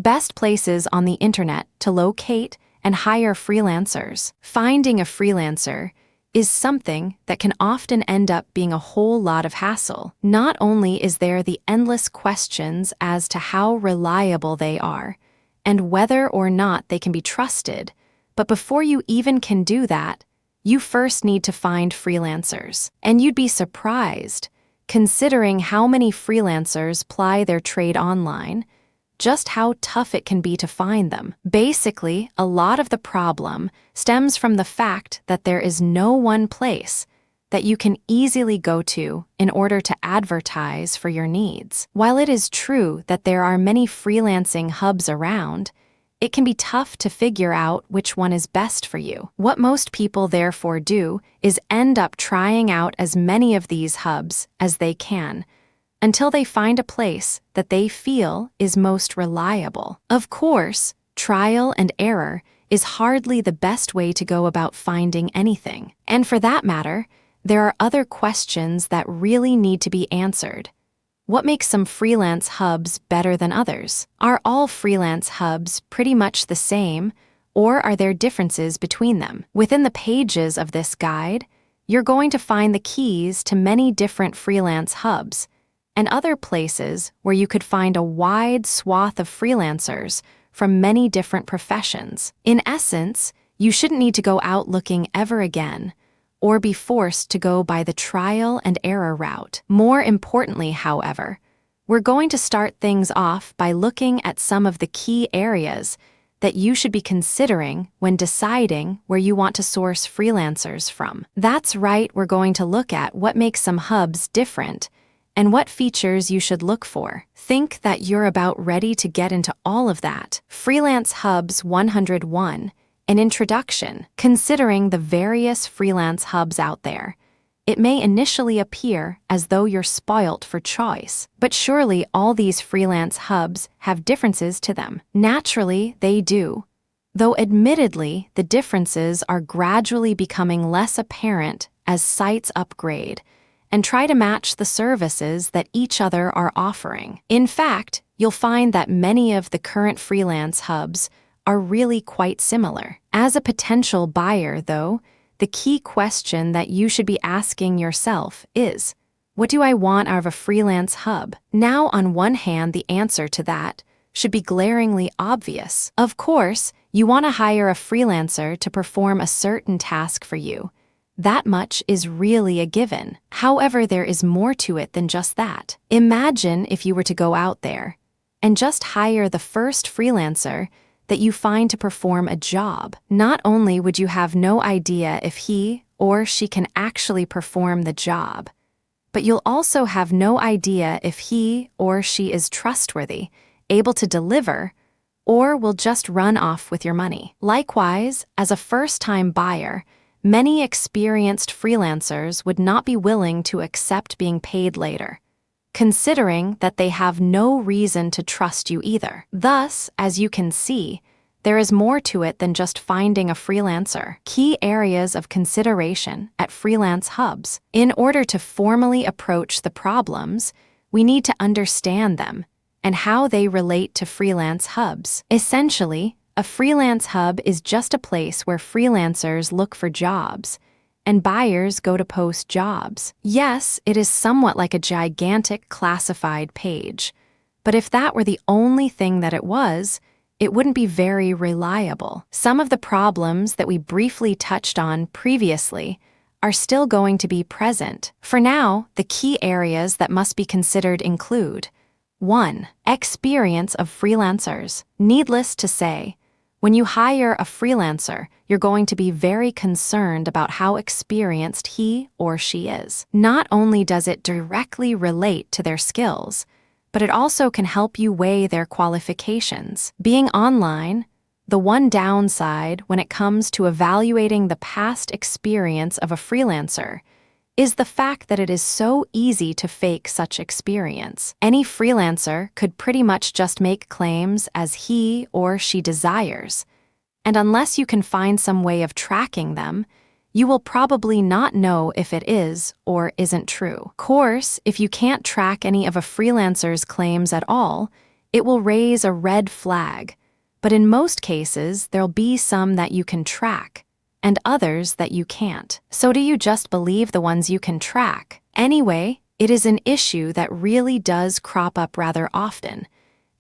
best places on the internet to locate and hire freelancers. Finding a freelancer is something that can often end up being a whole lot of hassle. Not only is there the endless questions as to how reliable they are and whether or not they can be trusted, but before you even can do that, you first need to find freelancers. And you'd be surprised, considering how many freelancers ply their trade online, just how tough it can be to find them. Basically, a lot of the problem stems from the fact that there is no one place that you can easily go to in order to advertise for your needs. While it is true that there are many freelancing hubs around, it can be tough to figure out which one is best for you. What most people therefore do is end up trying out as many of these hubs as they can, until they find a place that they feel is most reliable. Of course, trial and error is hardly the best way to go about finding anything. And for that matter, there are other questions that really need to be answered. What makes some freelance hubs better than others? Are all freelance hubs pretty much the same, or are there differences between them? Within the pages of this guide, you're going to find the keys to many different freelance hubs, and other places where you could find a wide swath of freelancers from many different professions. In essence, you shouldn't need to go out looking ever again, or be forced to go by the trial and error route. More importantly, however, we're going to start things off by looking at some of the key areas that you should be considering when deciding where you want to source freelancers from. That's right, we're going to look at what makes some hubs different and what features you should look for. Think that you're about ready to get into all of that. Freelance Hubs 101, an introduction. Considering the various freelance hubs out there, it may initially appear as though you're spoilt for choice, but surely all these freelance hubs have differences to them. Naturally, they do, though admittedly, the differences are gradually becoming less apparent as sites upgrade and try to match the services that each other are offering. In fact, you'll find that many of the current freelance hubs are really quite similar. As a potential buyer, though, the key question that you should be asking yourself is, what do I want out of a freelance hub? Now, on one hand, the answer to that should be glaringly obvious. Of course, you want to hire a freelancer to perform a certain task for you. That much is really a given. However, there is more to it than just that. Imagine if you were to go out there and just hire the first freelancer that you find to perform a job. Not only would you have no idea if he or she can actually perform the job, but you'll also have no idea if he or she is trustworthy, able to deliver, or will just run off with your money. Likewise, as a first-time buyer, many experienced freelancers would not be willing to accept being paid later, considering that they have no reason to trust you either. Thus, as you can see, there is more to it than just finding a freelancer. Key areas of consideration at freelance hubs. In order to formally approach the problems, we need to understand them and how they relate to freelance hubs. Essentially, a freelance hub is just a place where freelancers look for jobs and buyers go to post jobs. Yes, it is somewhat like a gigantic classified page, but if that were the only thing that it was, it wouldn't be very reliable. Some of the problems that we briefly touched on previously are still going to be present. For now, the key areas that must be considered include 1. Experience of freelancers. Needless to say, when you hire a freelancer, you're going to be very concerned about how experienced he or she is. Not only does it directly relate to their skills, but it also can help you weigh their qualifications. Being online, the one downside when it comes to evaluating the past experience of a freelancer is the fact that it is so easy to fake such experience. Any freelancer could pretty much just make claims as he or she desires, and unless you can find some way of tracking them, you will probably not know if it is or isn't true. Of course, if you can't track any of a freelancer's claims at all, it will raise a red flag. But in most cases, there'll be some that you can track, and others that you can't. So do you just believe the ones you can track? Anyway, it is an issue that really does crop up rather often,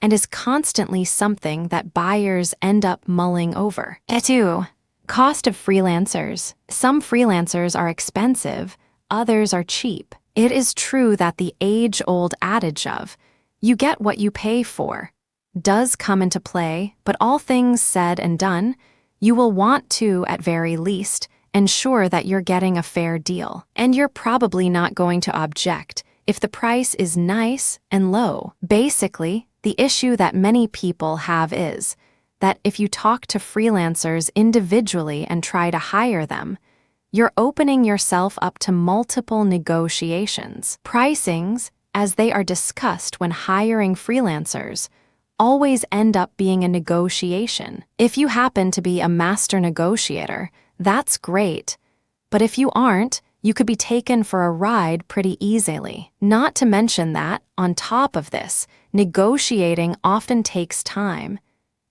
and is constantly something that buyers end up mulling over. 2. Cost of freelancers. Some freelancers are expensive, others are cheap. It is true that the age-old adage of, "you get what you pay for," does come into play, but all things said and done, you will want to, at very least, ensure that you're getting a fair deal. And you're probably not going to object if the price is nice and low. Basically, the issue that many people have is that if you talk to freelancers individually and try to hire them, you're opening yourself up to multiple negotiations. Pricings, as they are discussed when hiring freelancers, always end up being a negotiation. If you happen to be a master negotiator, that's great. But if you aren't, you could be taken for a ride pretty easily. Not to mention that, on top of this, negotiating often takes time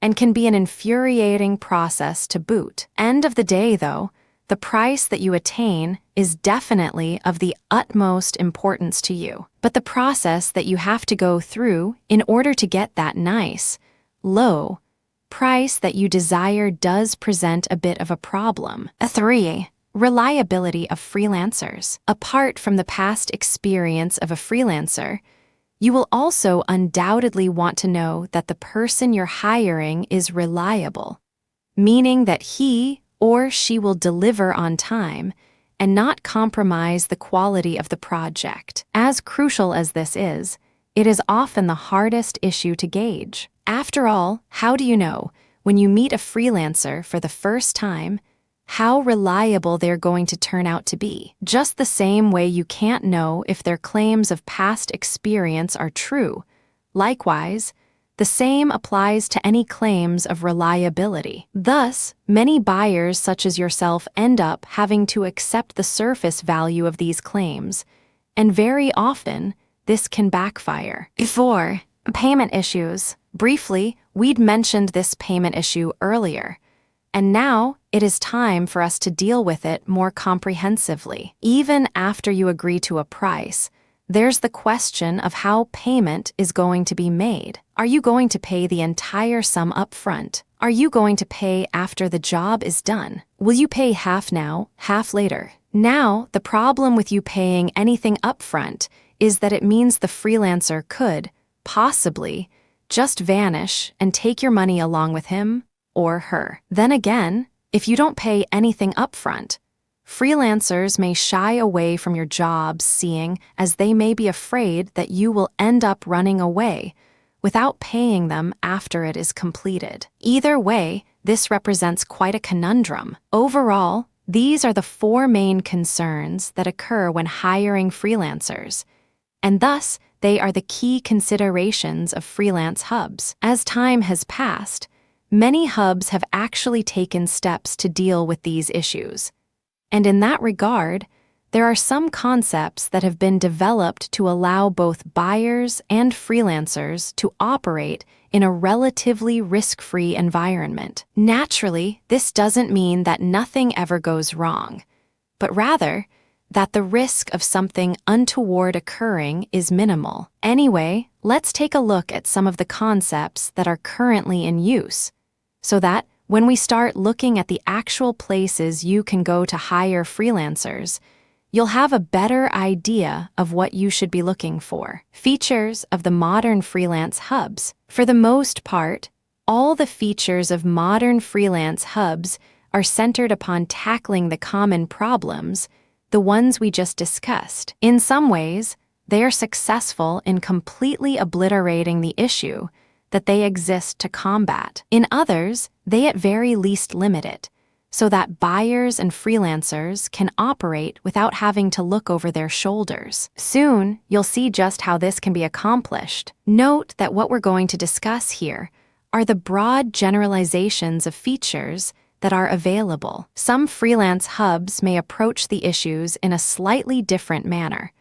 and can be an infuriating process to boot. End of the day, though, the price that you attain is definitely of the utmost importance to you. But the process that you have to go through in order to get that nice, low price that you desire does present a bit of a problem. 3. Reliability of freelancers. Apart from the past experience of a freelancer, you will also undoubtedly want to know that the person you're hiring is reliable, meaning that he or she will deliver on time and not compromise the quality of the project. As crucial as this is, it is often the hardest issue to gauge. After all, how do you know, when you meet a freelancer for the first time, how reliable they're going to turn out to be? Just the same way you can't know if their claims of past experience are true. Likewise, the same applies to any claims of reliability. Thus, many buyers such as yourself end up having to accept the surface value of these claims, and very often, this can backfire. 4. Payment issues. Briefly, we'd mentioned this payment issue earlier, and now it is time for us to deal with it more comprehensively. Even after you agree to a price, there's the question of how payment is going to be made. Are you going to pay the entire sum up front? Are you going to pay after the job is done? Will you pay half now, half later? Now, the problem with you paying anything up front is that it means the freelancer could, possibly, just vanish and take your money along with him or her. Then again, if you don't pay anything up front, freelancers may shy away from your jobs, seeing as they may be afraid that you will end up running away without paying them after it is completed. Either way, this represents quite a conundrum. Overall, these are the 4 main concerns that occur when hiring freelancers, and thus they are the key considerations of freelance hubs. As time has passed, many hubs have actually taken steps to deal with these issues. And in that regard, there are some concepts that have been developed to allow both buyers and freelancers to operate in a relatively risk-free environment. Naturally, this doesn't mean that nothing ever goes wrong, but rather that the risk of something untoward occurring is minimal. Anyway, let's take a look at some of the concepts that are currently in use, so that when we start looking at the actual places you can go to hire freelancers, you'll have a better idea of what you should be looking for. Features of the modern freelance hubs. For the most part, all the features of modern freelance hubs are centered upon tackling the common problems, the ones we just discussed. In some ways, they are successful in completely obliterating the issue that they exist to combat. In others, they at very least limit it, so that buyers and freelancers can operate without having to look over their shoulders. Soon, you'll see just how this can be accomplished. Note that what we're going to discuss here are the broad generalizations of features that are available. Some freelance hubs may approach the issues in a slightly different manner,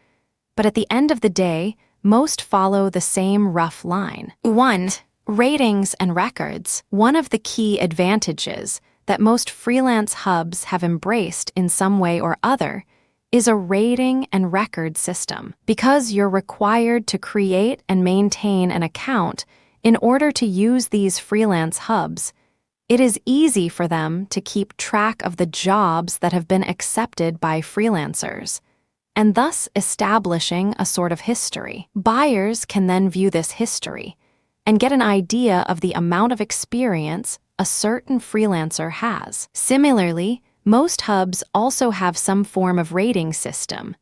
but at the end of the day, most follow the same rough line. 1. Ratings and records. One of the key advantages that most freelance hubs have embraced in some way or other is a rating and record system. Because you're required to create and maintain an account in order to use these freelance hubs, it is easy for them to keep track of the jobs that have been accepted by freelancers, and thus establishing a sort of history. Buyers can then view this history and get an idea of the amount of experience a certain freelancer has. Similarly, most hubs also have some form of rating system,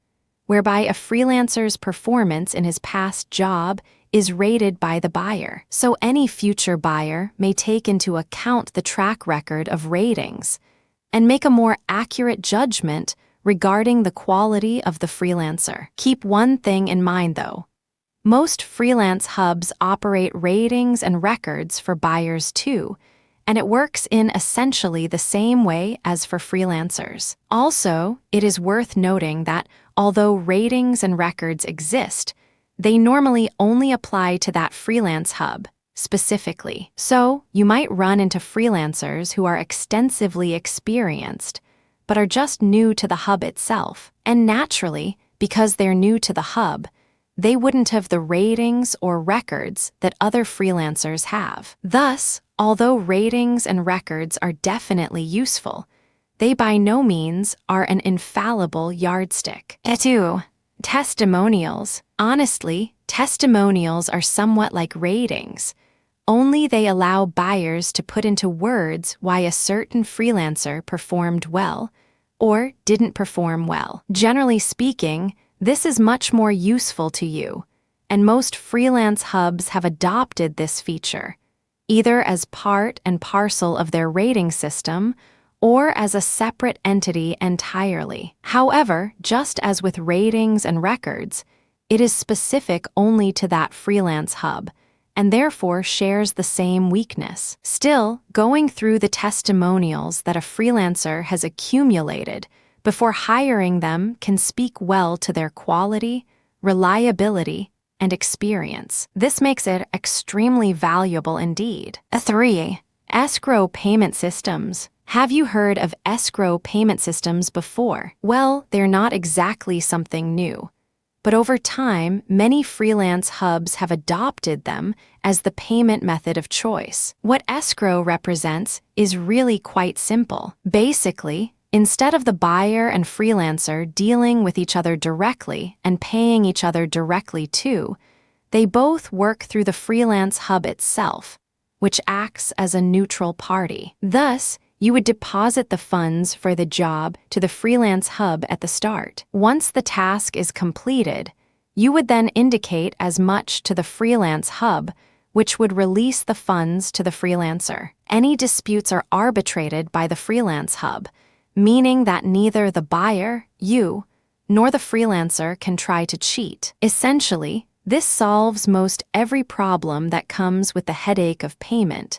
whereby a freelancer's performance in his past job is rated by the buyer. So any future buyer may take into account the track record of ratings and make a more accurate judgment regarding the quality of the freelancer. Keep one thing in mind though. Most freelance hubs operate ratings and records for buyers too, and it works in essentially the same way as for freelancers. Also, it is worth noting that although ratings and records exist, they normally only apply to that freelance hub specifically. So, you might run into freelancers who are extensively experienced, but are just new to the hub itself. And naturally, because they're new to the hub, they wouldn't have the ratings or records that other freelancers have. Thus, although ratings and records are definitely useful, they by no means are an infallible yardstick. 2. Testimonials. Honestly, testimonials are somewhat like ratings, only they allow buyers to put into words why a certain freelancer performed well or didn't perform well. Generally speaking, this is much more useful to you, and most freelance hubs have adopted this feature, either as part and parcel of their rating system or as a separate entity entirely. However, just as with ratings and records, it is specific only to that freelance hub, and therefore shares the same weakness. Still, going through the testimonials that a freelancer has accumulated before hiring them can speak well to their quality, reliability, and experience. This makes it extremely valuable indeed. 3. Escrow payment systems. Have you heard of escrow payment systems before? Well, they're not exactly something new, but over time, many freelance hubs have adopted them as the payment method of choice. What escrow represents is really quite simple. Basically, instead of the buyer and freelancer dealing with each other directly and paying each other directly too, they both work through the freelance hub itself, which acts as a neutral party. Thus, you would deposit the funds for the job to the freelance hub at the start. Once the task is completed, you would then indicate as much to the freelance hub, which would release the funds to the freelancer. Any disputes are arbitrated by the freelance hub, meaning that neither the buyer, you, nor the freelancer can try to cheat. Essentially, this solves most every problem that comes with the headache of payment,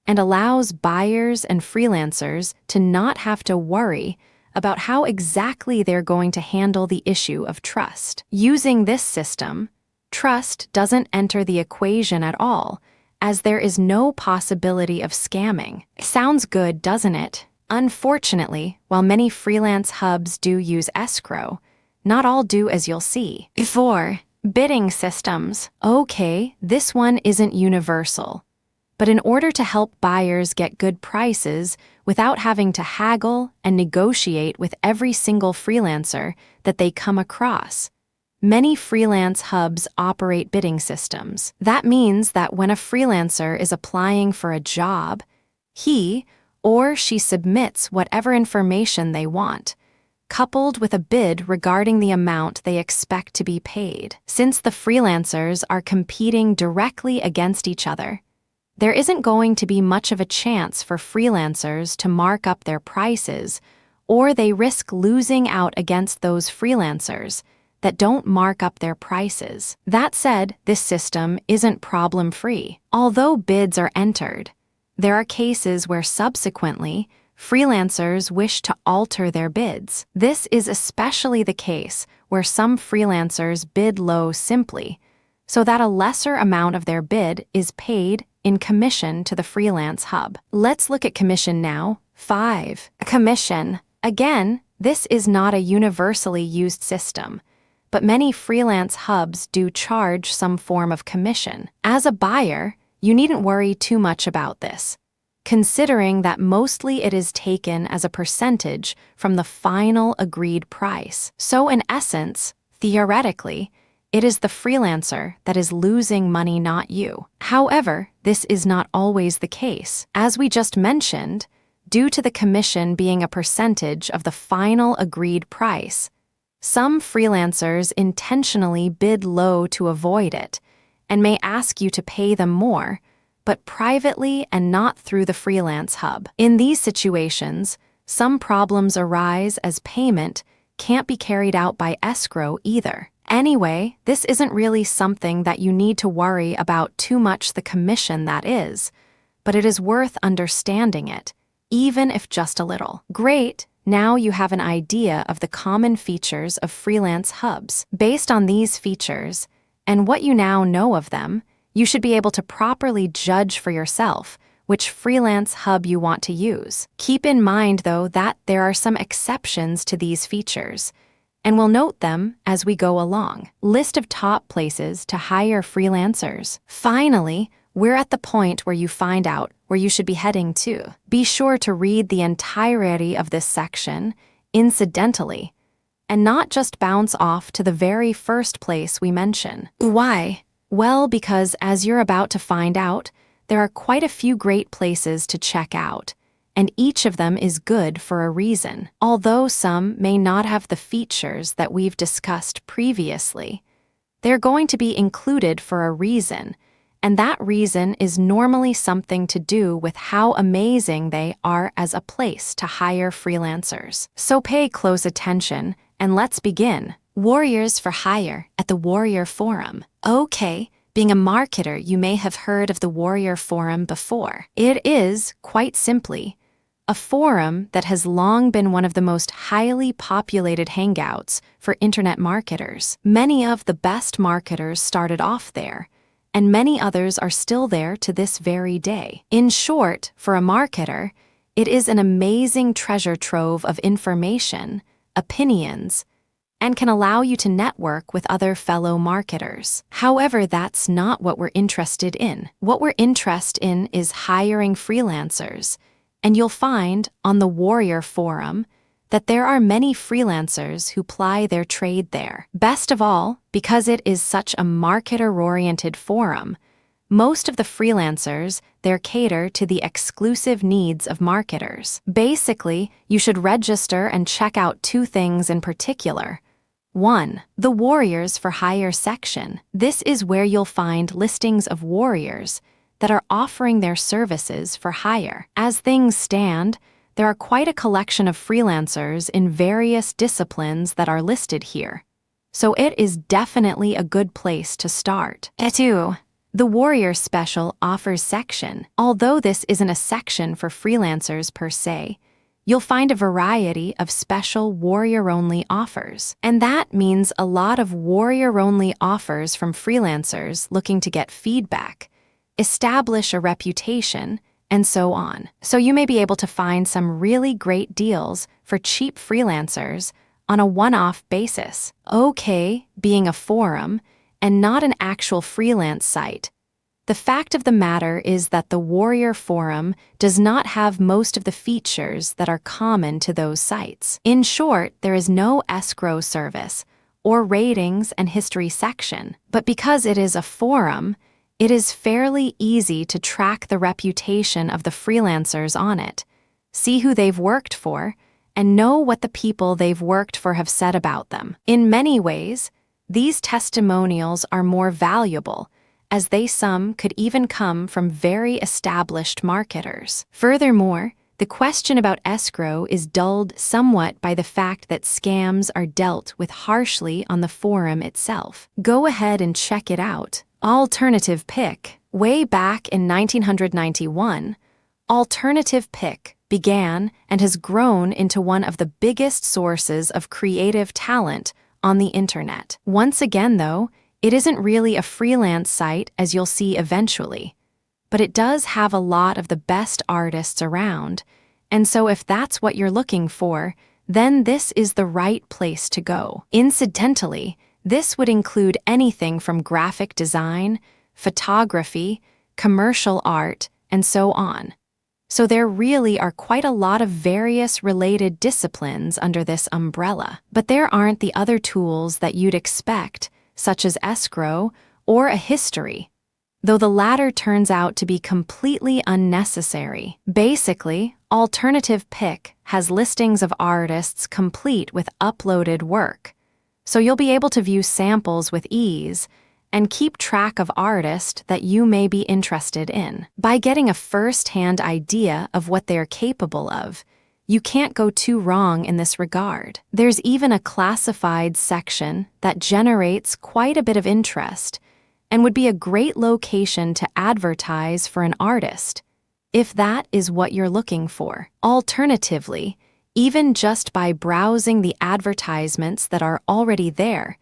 and allows buyers and freelancers to not have to worry about how exactly they're going to handle the issue of trust. Using this system, trust doesn't enter the equation at all, as there is no possibility of scamming. Sounds good, doesn't it? Unfortunately, while many freelance hubs do use escrow, not all do, as you'll see. 4. Bidding systems. Okay, this one isn't universal, but in order to help buyers get good prices without having to haggle and negotiate with every single freelancer that they come across, many freelance hubs operate bidding systems. That means that when a freelancer is applying for a job, he or she submits whatever information they want, coupled with a bid regarding the amount they expect to be paid. Since the freelancers are competing directly against each other, there isn't going to be much of a chance for freelancers to mark up their prices, or they risk losing out against those freelancers that don't mark up their prices. That said, this system isn't problem-free. Although bids are entered, there are cases where subsequently, freelancers wish to alter their bids. This is especially the case where some freelancers bid low simply so that a lesser amount of their bid is paid in commission to the freelance hub. Let's look at commission now. 5. Commission. Again, this is not a universally used system, but many freelance hubs do charge some form of commission. As a buyer, you needn't worry too much about this, considering that mostly it is taken as a percentage from the final agreed price. So in essence, theoretically, it is the freelancer that is losing money, not you. However, this is not always the case. As we just mentioned, due to the commission being a percentage of the final agreed price, some freelancers intentionally bid low to avoid it and may ask you to pay them more, but privately and not through the freelance hub. In these situations, some problems arise as payment can't be carried out by escrow either. Anyway, this isn't really something that you need to worry about too much, the commission that is, but it is worth understanding it, even if just a little. Great, now you have an idea of the common features of freelance hubs. Based on these features, and what you now know of them, you should be able to properly judge for yourself which freelance hub you want to use. Keep in mind, though, that there are some exceptions to these features, and we'll note them as we go along. List of top places to hire freelancers. Finally, we're at the point where you find out where you should be heading to. Be sure to read the entirety of this section incidentally, and not just bounce off to the very first place we mention. Why? Well, because as you're about to find out, there are quite a few great places to check out, and each of them is good for a reason. Although some may not have the features that we've discussed previously, they're going to be included for a reason, and that reason is normally something to do with how amazing they are as a place to hire freelancers. So pay close attention, and let's begin. Warriors for hire at the Warrior Forum. Okay, being a marketer, you may have heard of the Warrior Forum before. It is, quite simply, a forum that has long been one of the most highly populated hangouts for internet marketers. Many of the best marketers started off there, and many others are still there to this very day. In short, for a marketer, it is an amazing treasure trove of information, opinions, and can allow you to network with other fellow marketers. However, that's not what we're interested in. What we're interested in is hiring freelancers, and you'll find on the Warrior Forum that there are many freelancers who ply their trade there. Best of all, because it is such a marketer-oriented forum, most of the freelancers there cater to the exclusive needs of marketers. Basically, you should register and check out 2 things in particular. 1. The Warriors for Hire section. This is where you'll find listings of warriors that are offering their services for hire. As things stand, there are quite a collection of freelancers in various disciplines that are listed here, so it is definitely a good place to start. 2. The Warrior Special Offers section. Although this isn't a section for freelancers per se, you'll find a variety of special warrior-only offers. And that means a lot of warrior-only offers from freelancers looking to get feedback, establish a reputation, and so on. So you may be able to find some really great deals for cheap freelancers on a one-off basis. Okay, being a forum and not an actual freelance site, the fact of the matter is that the Warrior Forum does not have most of the features that are common to those sites. In short, there is no escrow service or ratings and history section, but because it is a forum, it is fairly easy to track the reputation of the freelancers on it, see who they've worked for, and know what the people they've worked for have said about them. In many ways, these testimonials are more valuable, as some could even come from very established marketers. Furthermore, the question about escrow is dulled somewhat by the fact that scams are dealt with harshly on the forum itself. Go ahead and check it out. Alternative Pick. Way back in 1991, Alternative Pick began and has grown into one of the biggest sources of creative talent on the internet. Once again, though, It isn't really a freelance site, as you'll see eventually, but it does have a lot of the best artists around, and so if that's what you're looking for, then this is the right place to go. Incidentally, this would include anything from graphic design, photography, commercial art, and so on. So there really are quite a lot of various related disciplines under this umbrella. But there aren't the other tools that you'd expect, such as escrow or a history, though the latter turns out to be completely unnecessary. Basically, Alternative Pick has listings of artists complete with uploaded work, so you'll be able to view samples with ease and keep track of artists that you may be interested in. By getting a first-hand idea of what they're capable of, you can't go too wrong in this regard. There's even a classified section that generates quite a bit of interest and would be a great location to advertise for an artist, if that is what you're looking for. Alternatively, even just by browsing the advertisements that are already there,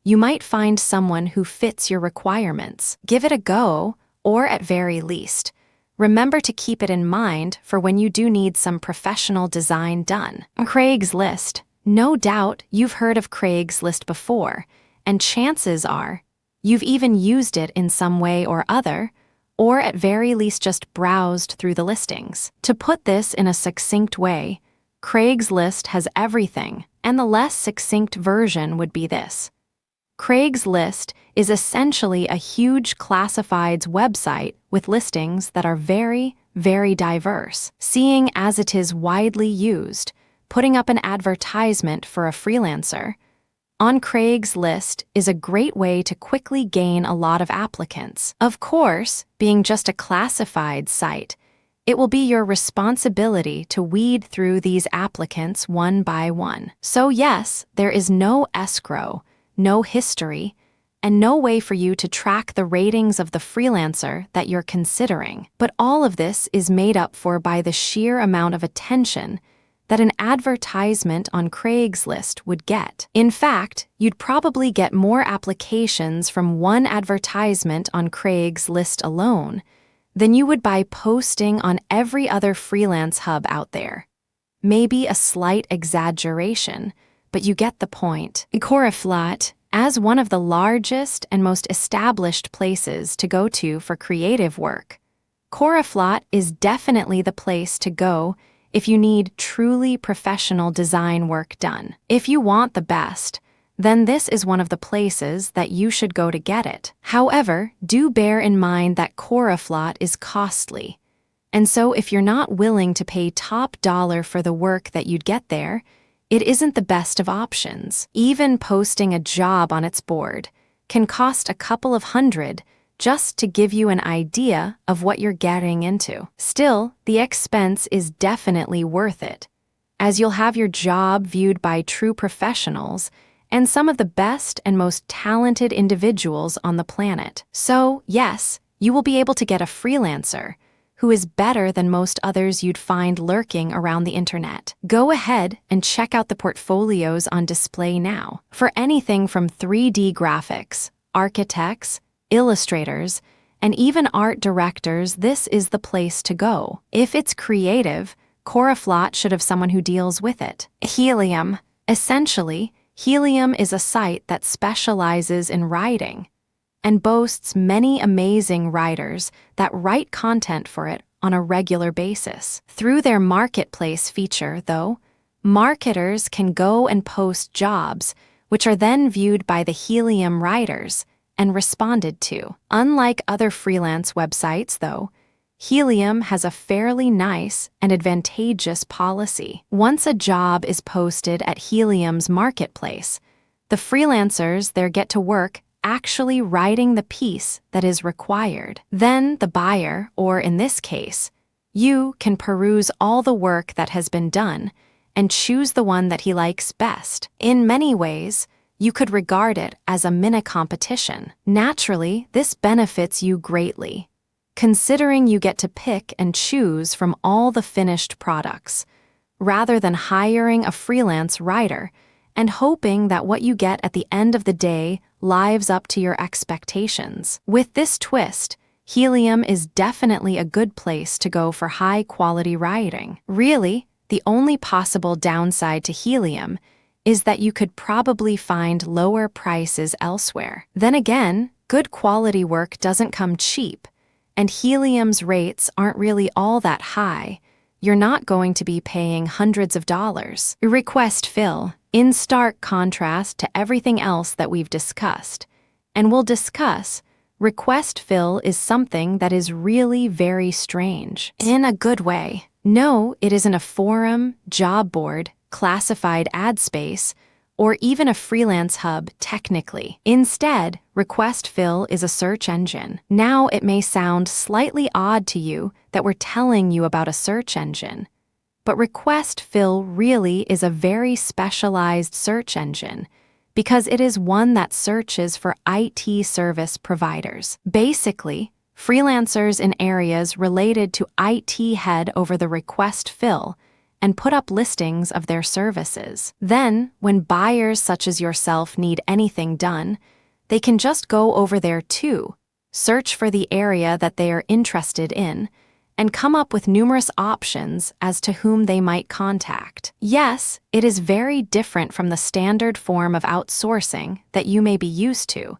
you might find someone who fits your requirements. Give it a go, or at very least, remember to keep it in mind for when you do need some professional design done. Craigslist. No doubt you've heard of Craigslist before, and chances are you've even used it in some way or other, or at very least just browsed through the listings. To put this in a succinct way, Craigslist has everything, and the less succinct version would be this. Craigslist is essentially a huge classifieds website with listings that are very, very diverse. Seeing as it is widely used, putting up an advertisement for a freelancer on Craigslist is a great way to quickly gain a lot of applicants. Of course, being just a classified site, it will be your responsibility to weed through these applicants one by one. So yes, there is no escrow, no history, and no way for you to track the ratings of the freelancer that you're considering. But all of this is made up for by the sheer amount of attention that an advertisement on Craigslist would get. In fact, you'd probably get more applications from one advertisement on Craigslist alone than you would by posting on every other freelance hub out there. Maybe a slight exaggeration, but you get the point. Coriflat, as one of the largest and most established places to go to for creative work, Coriflat is definitely the place to go if you need truly professional design work done. If you want the best, then this is one of the places that you should go to get it. However, do bear in mind that Coriflat is costly, and so if you're not willing to pay top dollar for the work that you'd get there, it isn't the best of options. Even posting a job on its board can cost a couple of $100 just to give you an idea of what you're getting into. Still, the expense is definitely worth it, as you'll have your job viewed by true professionals and some of the best and most talented individuals on the planet. So, yes, you will be able to get a freelancer who is better than most others you'd find lurking around the internet. Go ahead and check out the portfolios on display now. For anything from 3D graphics, architects, illustrators, and even art directors, this is the place to go. If it's creative, Coriflat should have someone who deals with it. Helium. Essentially, Helium is a site that specializes in writing and boasts many amazing writers that write content for it on a regular basis. Through their marketplace feature, though, marketers can go and post jobs, which are then viewed by the Helium writers and responded to. Unlike other freelance websites, though, Helium has a fairly nice and advantageous policy. Once a job is posted at Helium's marketplace, the freelancers there get to work actually writing the piece that is required. Then the buyer, or in this case, you can peruse all the work that has been done and choose the one that he likes best. In many ways, you could regard it as a mini competition. Naturally, this benefits you greatly, considering you get to pick and choose from all the finished products, rather than hiring a freelance writer and hoping that what you get at the end of the day lives up to your expectations. With this twist, Helium is definitely a good place to go for high-quality writing. Really, the only possible downside to Helium is that you could probably find lower prices elsewhere. Then again, good quality work doesn't come cheap, and Helium's rates aren't really all that high. You're not going to be paying hundreds of dollars. Request fill, in stark contrast to everything else that we've discussed, and we'll discuss, request fill is something that is really very strange. In a good way. No, it isn't a forum, job board, classified ad space, or even a freelance hub technically. Instead, request fill is a search engine. Now it may sound slightly odd to you that we're telling you about a search engine, but request fill really is a very specialized search engine because it is one that searches for IT service providers. Basically, freelancers in areas related to IT head over the request fill and put up listings of their services. Then, when buyers such as yourself need anything done, they can just go over there too, search for the area that they are interested in, and come up with numerous options as to whom they might contact. Yes, it is very different from the standard form of outsourcing that you may be used to,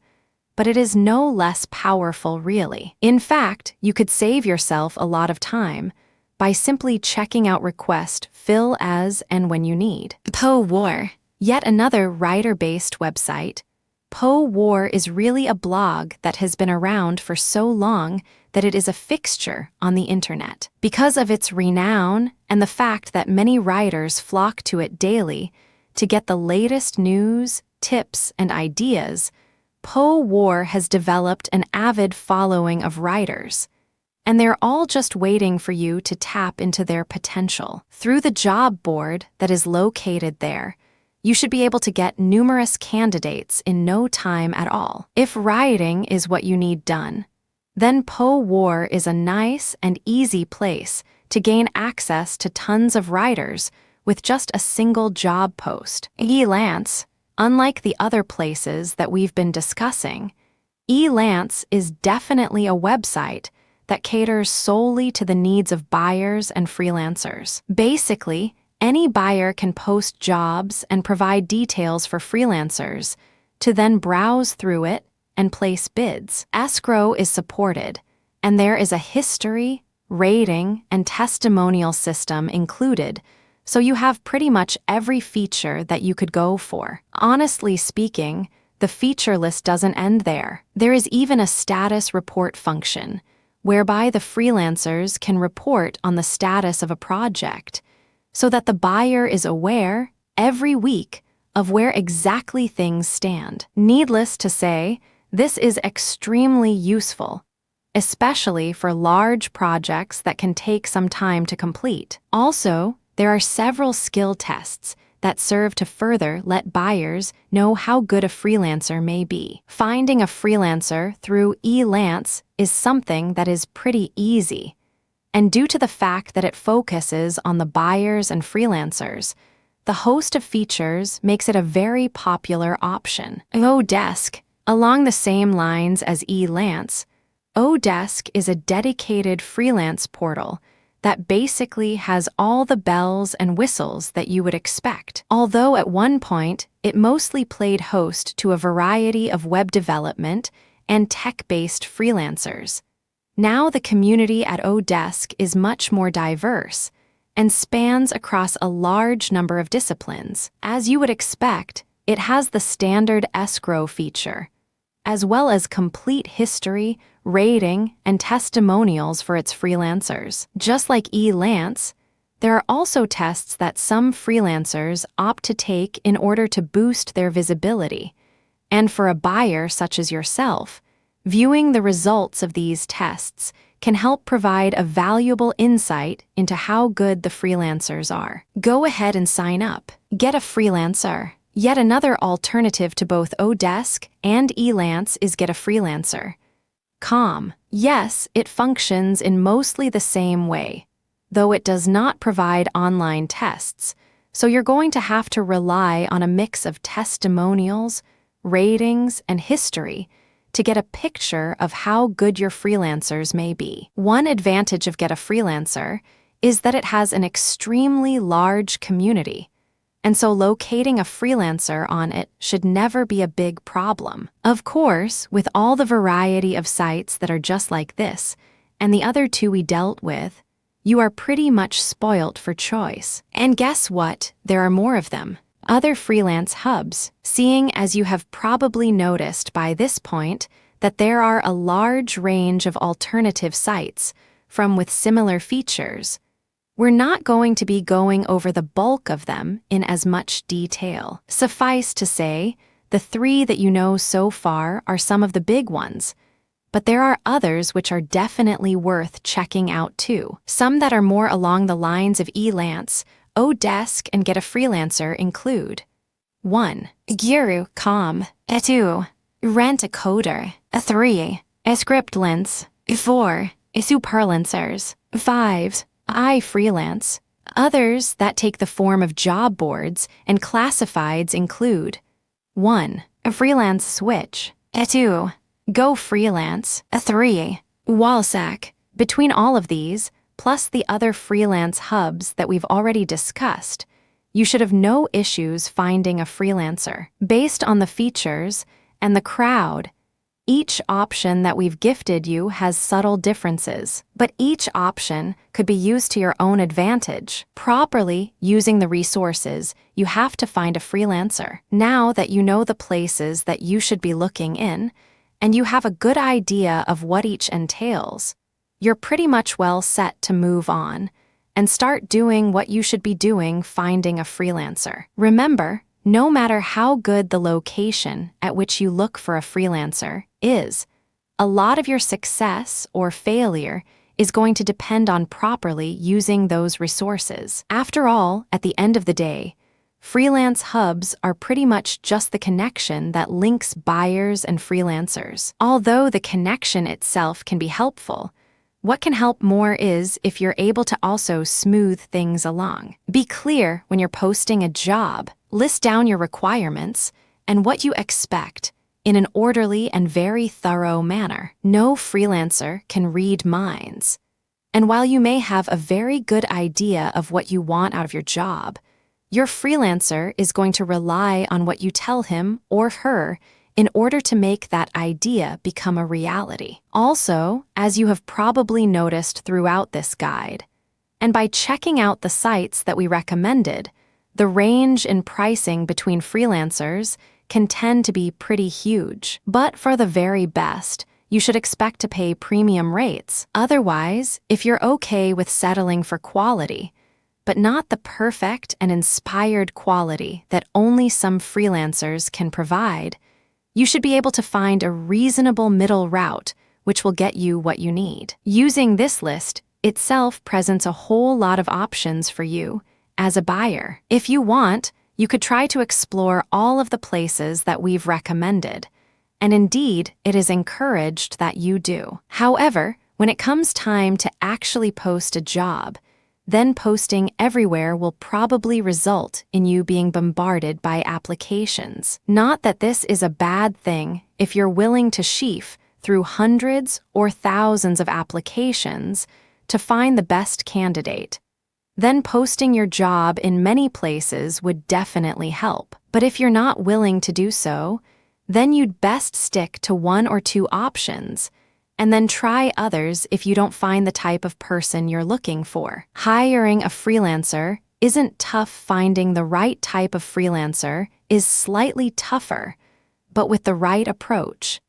but it is no less powerful really. In fact, you could save yourself a lot of time by simply checking out request fill as and when you need. PoWar, yet another writer-based website. PoWar is really a blog that has been around for so long that it is a fixture on the internet. Because of its renown and the fact that many writers flock to it daily to get the latest news, tips, and ideas, PoWar has developed an avid following of writers, and they're all just waiting for you to tap into their potential. Through the job board that is located there, you should be able to get numerous candidates in no time at all. If writing is what you need done, then PoWar is a nice and easy place to gain access to tons of writers with just a single job post. Elance, unlike the other places that we've been discussing, Elance is definitely a website that caters solely to the needs of buyers and freelancers. Basically, any buyer can post jobs and provide details for freelancers to then browse through it and place bids. Escrow is supported, and there is a history, rating, and testimonial system included, so you have pretty much every feature that you could go for. Honestly speaking, the feature list doesn't end there. There is even a status report function, whereby the freelancers can report on the status of a project, so that the buyer is aware every week of where exactly things stand. Needless to say, this is extremely useful, especially for large projects that can take some time to complete. Also, there are several skill tests that serve to further let buyers know how good a freelancer may be. Finding a freelancer through Elance is something that is pretty easy, and due to the fact that it focuses on the buyers and freelancers, the host of features makes it a very popular option. Odesk, along the same lines as Elance, Odesk is a dedicated freelance portal that basically has all the bells and whistles that you would expect. Although at one point, it mostly played host to a variety of web development and tech-based freelancers. Now the community at Odesk is much more diverse and spans across a large number of disciplines. As you would expect, it has the standard escrow feature, as well as complete history, rating, and testimonials for its freelancers. Just like Elance, there are also tests that some freelancers opt to take in order to boost their visibility. And for a buyer such as yourself, viewing the results of these tests can help provide a valuable insight into how good the freelancers are. Go ahead and sign up. Get a freelancer. Yet another alternative to both Odesk and Elance is Get a Freelancer. Yes, it functions in mostly the same way, though it does not provide online tests, So you're going to have to rely on a mix of testimonials, ratings, and history to get a picture of how good your freelancers may be. One advantage of Get a Freelancer is that it has an extremely large community, and so locating a freelancer on it should never be a big problem. Of course, with all the variety of sites that are just like this, and the other two we dealt with, you are pretty much spoilt for choice. And guess what? There are more of them. Other freelance hubs, seeing as you have probably noticed by this point that there are a large range of alternative sites with similar features. We're not going to be going over the bulk of them in as much detail. Suffice to say, the 3 that you know so far are some of the big ones, but there are others which are definitely worth checking out too. Some that are more along the lines of Elance, Odesk, and Get a Freelancer include 1. Guru.com 2. Rent-A-Coder 3. Scriptlance 4. Superlancers 5. iFreelance. Others that take the form of job boards and classifieds include 1. Freelance Switch 2. Go Freelance 3. Wallsack. Between all of these, plus the other freelance hubs that we've already discussed, you should have no issues finding a freelancer. Based on the features and the crowd, each option that we've gifted you has subtle differences, but each option could be used to your own advantage. Properly using the resources, you have to find a freelancer. Now that you know the places that you should be looking in, and you have a good idea of what each entails, you're pretty much well set to move on and start doing what you should be doing, finding a freelancer. Remember, no matter how good the location at which you look for a freelancer is, a lot of your success or failure is going to depend on properly using those resources. After all, at the end of the day, freelance hubs are pretty much just the connection that links buyers and freelancers. Although the connection itself can be helpful, what can help more is if you're able to also smooth things along. Be clear when you're posting a job. List down your requirements and what you expect in an orderly and very thorough manner. No freelancer can read minds. And while you may have a very good idea of what you want out of your job, your freelancer is going to rely on what you tell him or her in order to make that idea become a reality. Also, as you have probably noticed throughout this guide, and by checking out the sites that we recommended, the range in pricing between freelancers can tend to be pretty huge. But for the very best, you should expect to pay premium rates. Otherwise, if you're okay with settling for quality, but not the perfect and inspired quality that only some freelancers can provide, you should be able to find a reasonable middle route which will get you what you need. Using this list itself presents a whole lot of options for you as a buyer. If you want, you could try to explore all of the places that we've recommended, and indeed, it is encouraged that you do. However, when it comes time to actually post a job, then posting everywhere will probably result in you being bombarded by applications. Not that this is a bad thing if you're willing to sheaf through hundreds or thousands of applications to find the best candidate. Then posting your job in many places would definitely help. But if you're not willing to do so, then you'd best stick to 1 or 2 options, and then try others if you don't find the type of person you're looking for. Hiring a freelancer isn't tough. Finding the right type of freelancer is slightly tougher, but with the right approach.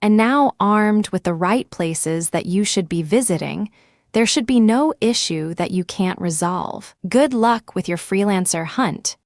And now, armed with the right places that you should be visiting, there should be no issue that you can't resolve. Good luck with your freelancer hunt.